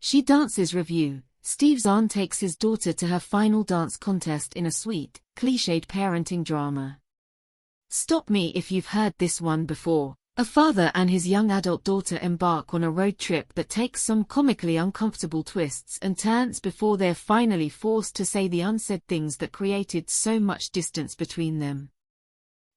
She Dances review. Steve Zahn takes his daughter to her final dance contest in a sweet, cliched parenting drama. Stop me if you've heard this one before. A father and his young adult daughter embark on a road trip that takes some comically uncomfortable twists and turns before they're finally forced to say the unsaid things that created so much distance between them.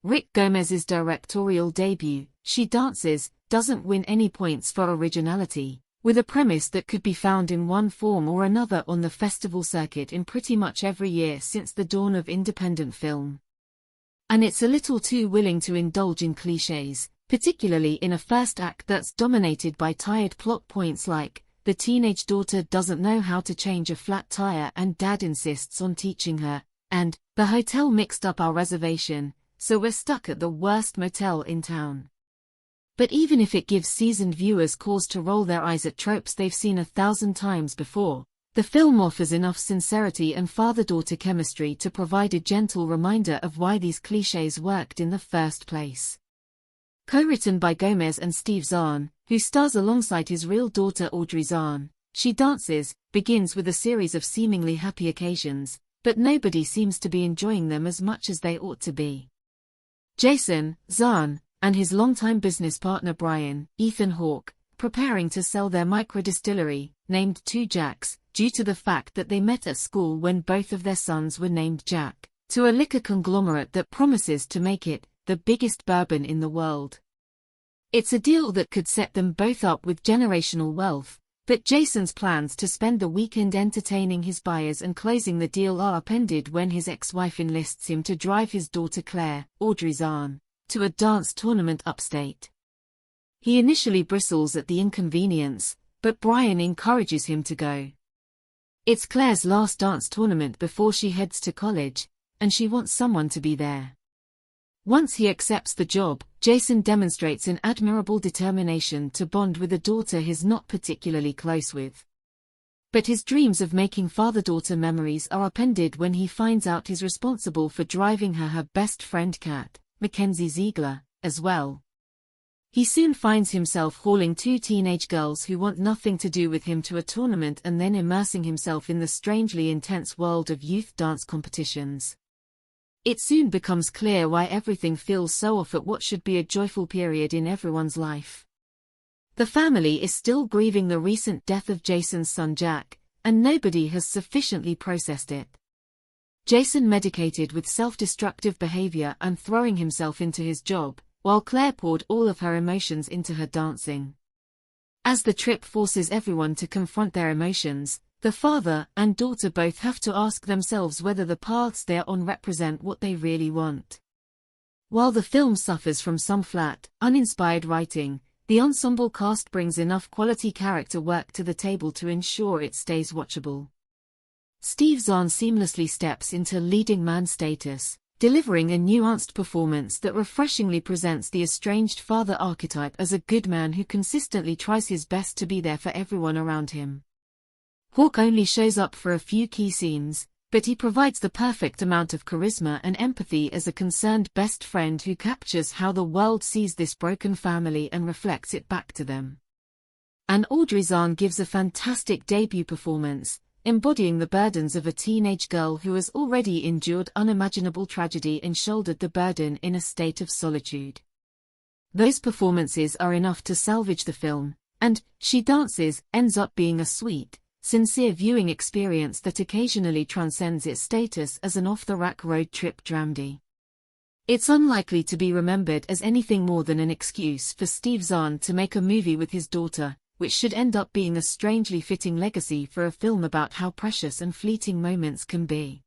Rick Gomez's directorial debut, She Dances, doesn't win any points for originality, with a premise that could be found in one form or another on the festival circuit in pretty much every year since the dawn of independent film. And it's a little too willing to indulge in clichés, particularly in a first act that's dominated by tired plot points like, the teenage daughter doesn't know how to change a flat tire and dad insists on teaching her, and, the hotel mixed up our reservation, so we're stuck at the worst motel in town. But even if it gives seasoned viewers cause to roll their eyes at tropes they've seen 1,000 times before, the film offers enough sincerity and father-daughter chemistry to provide a gentle reminder of why these clichés worked in the first place. Co-written by Gomez and Steve Zahn, who stars alongside his real daughter Audrey Zahn, She Dances begins with a series of seemingly happy occasions, but nobody seems to be enjoying them as much as they ought to be. Jason Zahn and his longtime business partner Brian Ethan Hawke, preparing to sell their microdistillery, named Two Jacks, due to the fact that they met at school when both of their sons were named Jack, to a liquor conglomerate that promises to make it the biggest bourbon in the world. It's a deal that could set them both up with generational wealth, but Jason's plans to spend the weekend entertaining his buyers and closing the deal are upended when his ex-wife enlists him to drive his daughter Claire, Audrey Zahn, to a dance tournament upstate. He initially bristles at the inconvenience, but Brian encourages him to go. It's Claire's last dance tournament before she heads to college, and she wants someone to be there. Once he accepts the job, Jason demonstrates an admirable determination to bond with a daughter he's not particularly close with. But his dreams of making father-daughter memories are upended when he finds out he's responsible for driving her best friend Kat, Mackenzie Ziegler, as well. He soon finds himself hauling two teenage girls who want nothing to do with him to a tournament and then immersing himself in the strangely intense world of youth dance competitions. It soon becomes clear why everything feels so off at what should be a joyful period in everyone's life. The family is still grieving the recent death of Jason's son Jack, and nobody has sufficiently processed it. Jason medicated with self-destructive behavior and throwing himself into his job, while Claire poured all of her emotions into her dancing. As the trip forces everyone to confront their emotions, the father and daughter both have to ask themselves whether the paths they are on represent what they really want. While the film suffers from some flat, uninspired writing, the ensemble cast brings enough quality character work to the table to ensure it stays watchable. Steve Zahn seamlessly steps into leading man status, delivering a nuanced performance that refreshingly presents the estranged father archetype as a good man who consistently tries his best to be there for everyone around him. Hawke only shows up for a few key scenes, but he provides the perfect amount of charisma and empathy as a concerned best friend who captures how the world sees this broken family and reflects it back to them. And Audrey Zahn gives a fantastic debut performance, embodying the burdens of a teenage girl who has already endured unimaginable tragedy and shouldered the burden in a state of solitude. Those performances are enough to salvage the film, and She Dances ends up being a sweet, sincere viewing experience that occasionally transcends its status as an off-the-rack road trip dramedy. It's unlikely to be remembered as anything more than an excuse for Steve Zahn to make a movie with his daughter, which should end up being a strangely fitting legacy for a film about how precious and fleeting moments can be.